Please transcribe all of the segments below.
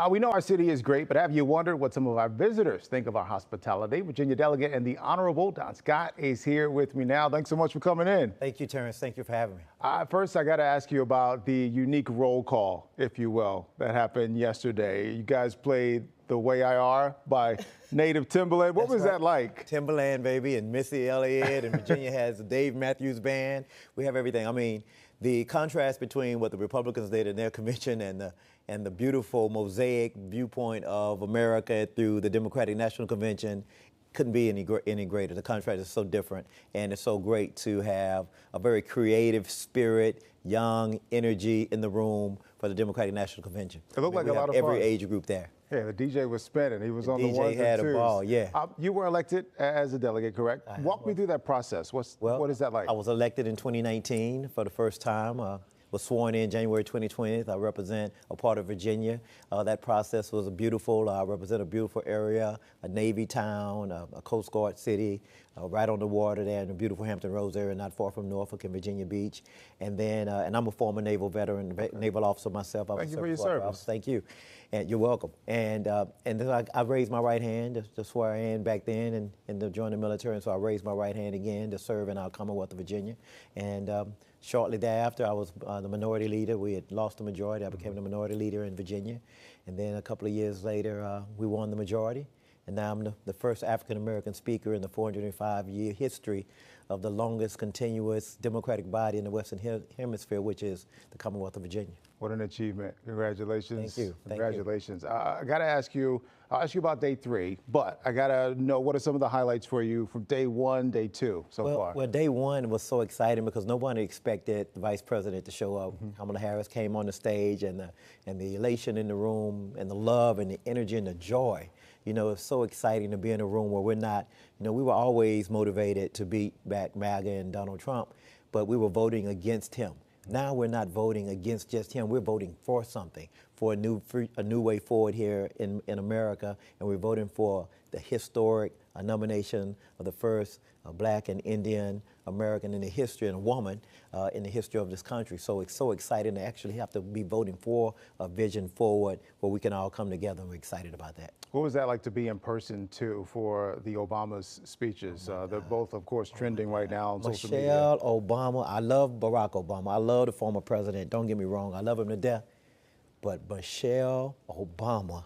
We know our city is great, but have you wondered what some of our visitors think of our hospitality? Virginia delegate and the Honorable Don Scott is here with me now. Thanks so much for coming in. Thank you, Terrence. Thank you for having me. First, I got to ask you about the unique roll call, if you will, that happened yesterday. You guys played The Way I Are by Native Timberland. What was that like? Timberland, baby, and Missy Elliott, and Virginia has the Dave Matthews Band. We have everything. I mean, the contrast between what the Republicans did in their convention and the beautiful mosaic viewpoint of America through the Democratic National Convention couldn't be any greater. The contrast is so different, and it's so great to have a very creative spirit, young energy in the room for the Democratic National Convention. It looked like a lot of fun. Every age group there. Yeah, the DJ was spinning. He was on the ones and twos. DJ had a ball, yeah. You were elected as a delegate, correct? Walk me through that process. What is that like? I was elected in 2019 for the first time. Was sworn in January 2020. I represent a part of Virginia. That process was beautiful. I represent a beautiful area, a Navy town, a Coast Guard city, right on the water there in the beautiful Hampton Roads area, not far from Norfolk and Virginia Beach. And then, and I'm a former naval veteran, naval officer myself. Thank you for your service. Thank you, and you're welcome. And then I raised my right hand to swear in back then and to join the military. And so I raised my right hand again to serve in our Commonwealth of Virginia. And shortly thereafter, I was the minority leader. We had lost the majority. I became the minority leader in Virginia. And then a couple of years later, we won the majority. And now I'm the first African-American speaker in the 405-year history of the longest continuous Democratic body in the Western Hemisphere, which is the Commonwealth of Virginia. What an achievement. Congratulations. Thank you. Congratulations. I got to ask you, I'll ask you about day 3, but I got to know what are some of the highlights for you from day 1, day 2 so far? Well, day 1 was so exciting because nobody expected the vice president to show up. Kamala Harris came on the stage, and the elation in the room and the love and the energy and the joy. You know, it's so exciting to be in a room where we're not, we were always motivated to beat back MAGA and Donald Trump, but we were voting against him. Now we're not voting against just him. We're voting for something, for a new way forward here in America, and we're voting for the historic nomination of the first Black and Indian American in the history, and a woman in the history of this country. So it's so exciting to actually have to be voting for a vision forward where we can all come together, and we're excited about that. What was that like to be in person, too, for the Obama's speeches? They're both, of course, trending right now on social media. Michelle Obama, I love Barack Obama. I love the former president. Don't get me wrong. I love him to death. But Michelle Obama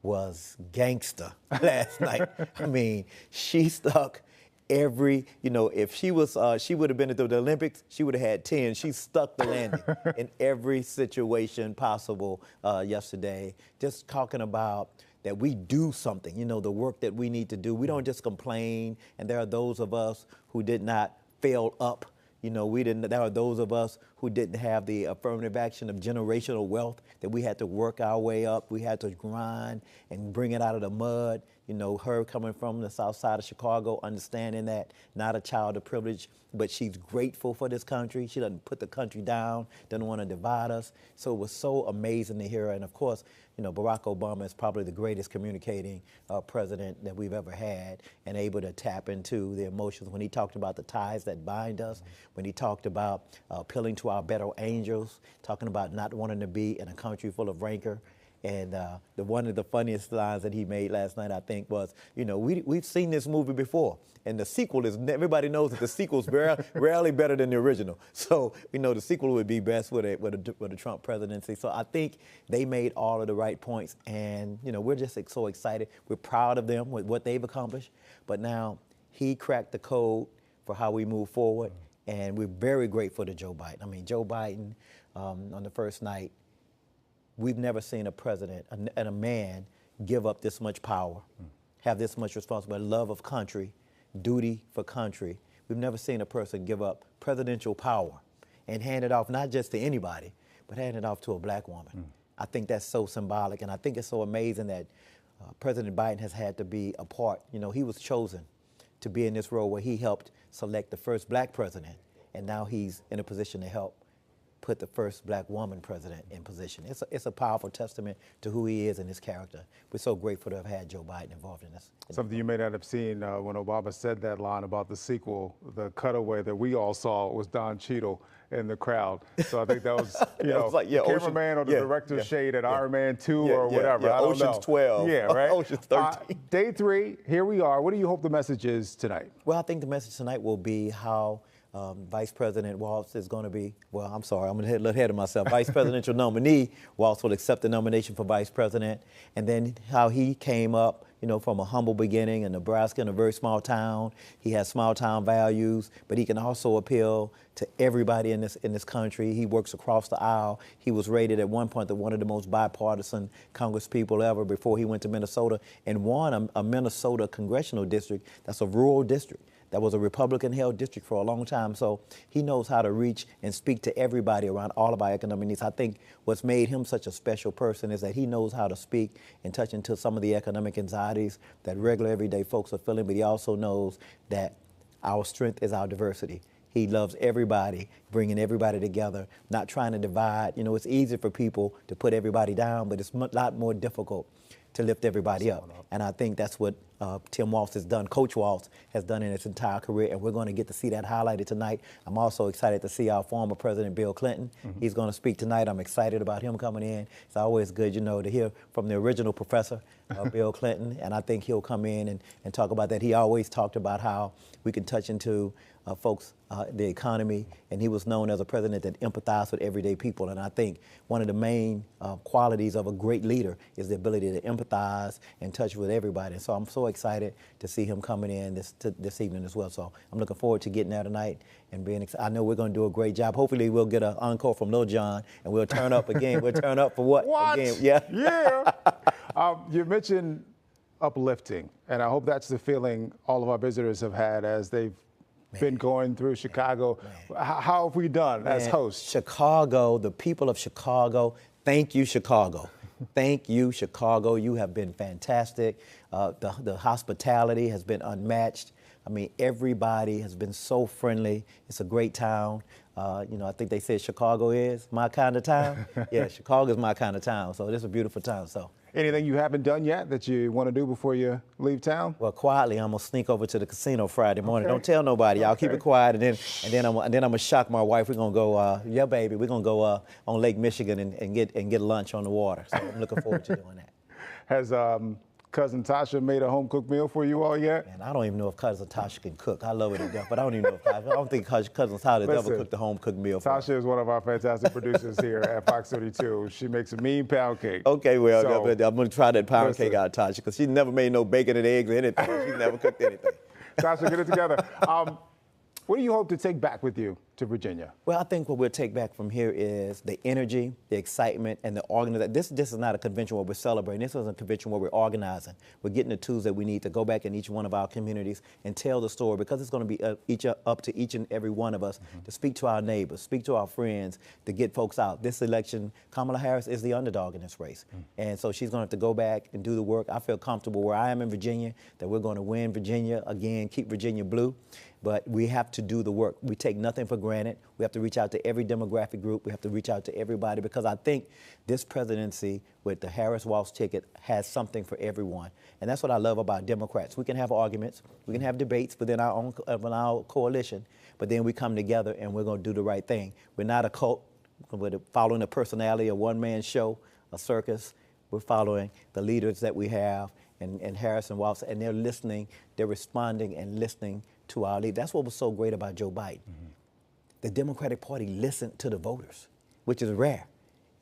was gangster last night. I mean, she stuck every, if she would have been at the Olympics, she would have had 10. She stuck the landing in every situation possible yesterday. Just talking about that we do something, the work that we need to do. We don't just complain, and there are those of us who did not fail up. There are those of us who didn't have the affirmative action of generational wealth, that we had to work our way up. We had to grind and bring it out of the mud. Her coming from the south side of Chicago, understanding that, not a child of privilege, but she's grateful for this country. She doesn't put the country down, doesn't want to divide us. So it was so amazing to hear her. And of course, Barack Obama is probably the greatest communicating president that we've ever had, and able to tap into the emotions. When he talked about the ties that bind us, when he talked about appealing to our better angels, talking about not wanting to be in a country full of rancor. And one of the funniest lines that he made last night, I think, was, we've seen this movie before, and the sequel is, everybody knows that the sequel's rarely better than the original. So, the sequel would be best with a Trump presidency. So I think they made all of the right points, and, we're just so excited. We're proud of them, with what they've accomplished. But now he cracked the code for how we move forward, and we're very grateful to Joe Biden. I mean, Joe Biden, on the first night, we've never seen a president and a man give up this much power, have this much responsibility, love of country, duty for country. We've never seen a person give up presidential power and hand it off not just to anybody, but hand it off to a black woman. I think that's so symbolic, and I think it's so amazing that President Biden has had to be a part. He was chosen to be in this role where he helped select the first black president, and now he's in a position to help put the first black woman president in position. It's a powerful testament to who he is and his character. We're so grateful to have had Joe Biden involved in this. Something you may not have seen when Obama said that line about the sequel, the cutaway that we all saw was Don Cheadle in the crowd. So I think that was, like, the cameraman or the director's shade at Iron Man 2 or whatever. I don't Ocean's know. 12. Yeah, right? Ocean's 13. Day 3, here we are. What do you hope the message is tonight? Well, I think the message tonight will be how Vice President Walz is going to be, I'm going to get ahead of myself. Vice presidential nominee Walz will accept the nomination for vice president, and then how he came up, from a humble beginning in Nebraska, in a very small town. He has small town values, but he can also appeal to everybody in this country. He works across the aisle. He was rated at one point one of the most bipartisan congresspeople ever before he went to Minnesota and won a Minnesota congressional district. That's a rural district. That was a Republican-held district for a long time. So he knows how to reach and speak to everybody around all of our economic needs. I think what's made him such a special person is that he knows how to speak and touch into some of the economic anxieties that regular, everyday folks are feeling, but he also knows that our strength is our diversity. He loves everybody, bringing everybody together, not trying to divide. It's easy for people to put everybody down, but it's a lot more difficult to lift everybody up. And I think that's what Tim Walz has done, Coach Walz has done in his entire career, and we're going to get to see that highlighted tonight. I'm also excited to see our former President Bill Clinton. He's going to speak tonight. I'm excited about him coming in. It's always good, to hear from the original professor, Bill Clinton, and I think he'll come in and talk about that. He always talked about how we can touch into folks, the economy, and he was known as a president that empathized with everyday people. And I think one of the main qualities of a great leader is the ability to empathize and touch with everybody. And so I'm so excited to see him coming in this evening as well. So I'm looking forward to getting there tonight and being excited. I know we're going to do a great job. Hopefully we'll get an encore from Lil Jon and we'll turn up again. We'll turn up for what? What? Again? Yeah. Yeah. You mentioned uplifting, and I hope that's the feeling all of our visitors have had as they've been going through Chicago. How have we done as hosts? Chicago, the people of Chicago, thank you, Chicago. Thank you, Chicago. You have been fantastic. The hospitality has been unmatched. I mean, everybody has been so friendly. It's a great town. I think they said Chicago is my kind of town. Yeah, Chicago is my kind of town. So this is a beautiful town. So. Anything you haven't done yet that you want to do before you leave town? Well, quietly, I'm gonna sneak over to the casino Friday morning. Okay. Don't tell nobody. I'll keep it quiet, and then I'm gonna shock my wife. We're gonna go, yeah, baby. We're gonna go on Lake Michigan and get lunch on the water. So I'm looking forward to doing that. Has Cousin Tasha made a home-cooked meal for you all yet? And I don't even know if Cousin Tasha can cook. I love it to death, but I don't even know if I don't think Cousin Tasha has ever cooked a home-cooked meal for us. Tasha is one of our fantastic producers here at Fox 32. She makes a mean pound cake. Okay, well, so, I'm going to try that pound cake out, Tasha, because she's never made no bacon and eggs or anything. She's never cooked anything. Tasha, get it together. What do you hope to take back with you to Virginia? Well, I think what we'll take back from here is the energy, the excitement, and the organization. This is not a convention where we're celebrating. This is a convention where we're organizing. We're getting the tools that we need to go back in each one of our communities and tell the story, because it's going to be up to each and every one of us to speak to our neighbors, speak to our friends, to get folks out. This election, Kamala Harris is the underdog in this race. And so she's going to have to go back and do the work. I feel comfortable where I am in Virginia that we're going to win Virginia again, keep Virginia blue. But we have to do the work. We take nothing for granted. We have to reach out to every demographic group. We have to reach out to everybody, because I think this presidency with the Harris-Walz ticket has something for everyone. And that's what I love about Democrats. We can have arguments. We can have debates within our coalition. But then we come together and we're going to do the right thing. We're not a cult. We're following a personality, a one-man show, a circus. We're following the leaders that we have and Harris and Walz, and they're listening. They're responding and listening to our lead. That's what was so great about Joe Biden. The Democratic Party listened to the voters, which is rare.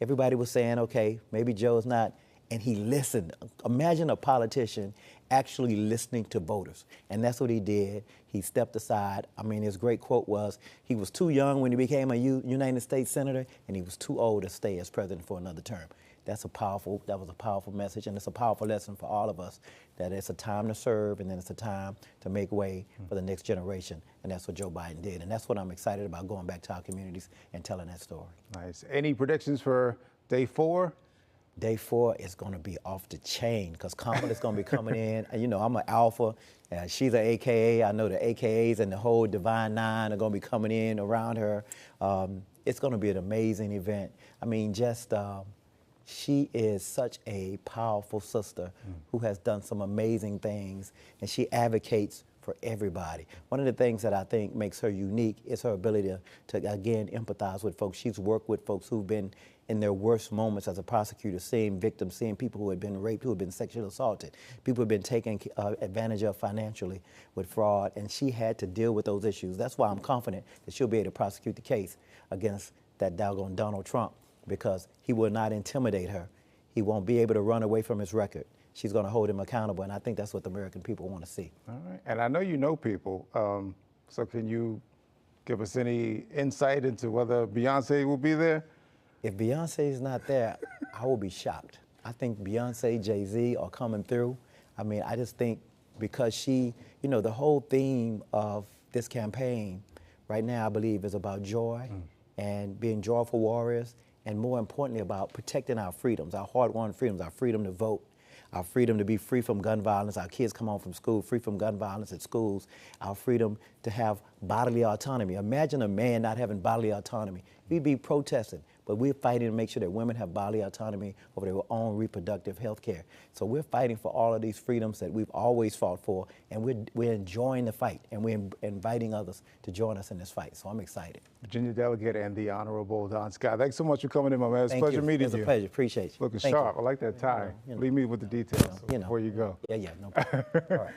Everybody was saying, okay, maybe Joe's not, and he listened. Imagine a politician actually listening to voters, and that's what he did. He stepped aside. I mean, his great quote was, he was too young when he became a United States Senator, and he was too old to stay as president for another term. That was a powerful message, and it's a powerful lesson for all of us, that it's a time to serve, and then it's a time to make way for the next generation, and that's what Joe Biden did, and that's what I'm excited about, going back to our communities and telling that story. Nice. Any predictions for day 4? Day 4 is going to be off the chain because Kamala's going to be coming in. You know, I'm an alpha. She's an AKA. I know the AKAs and the whole Divine Nine are going to be coming in around her. It's going to be an amazing event. I mean, just she is such a powerful sister who has done some amazing things, and she advocates for everybody. One of the things that I think makes her unique is her ability to again, empathize with folks. She's worked with folks who've been in their worst moments as a prosecutor, seeing victims, seeing people who had been raped, who had been sexually assaulted, people who have been taken advantage of financially with fraud, and she had to deal with those issues. That's why I'm confident that she'll be able to prosecute the case against that doggone Donald Trump, because he will not intimidate her. He won't be able to run away from his record. She's going to hold him accountable, and I think that's what the American people want to see. All right. And I know you know people, so can you give us any insight into whether Beyonce will be there? If Beyonce is not there, I will be shocked. I think Beyonce, Jay-Z are coming through. I mean, I just think because she, you know, the whole theme of this campaign right now, I believe, is about joy and being joyful warriors, and more importantly, about protecting our freedoms, our hard-won freedoms, our freedom to vote, our freedom to be free from gun violence, our kids come home from school free from gun violence at schools, our freedom to have bodily autonomy. Imagine a man not having bodily autonomy. We'd be protesting, but we're fighting to make sure that women have bodily autonomy over their own reproductive health care. So we're fighting for all of these freedoms that we've always fought for, and we're enjoying the fight, and we're inviting others to join us in this fight. So I'm excited. Virginia Delegate and the Honorable Don Scott, thanks so much for coming in, my man. It's a pleasure meeting you. It was a pleasure. Appreciate you. Looking sharp. I like that tie. You know, Leave me with the details before you go. Yeah, no problem. All right.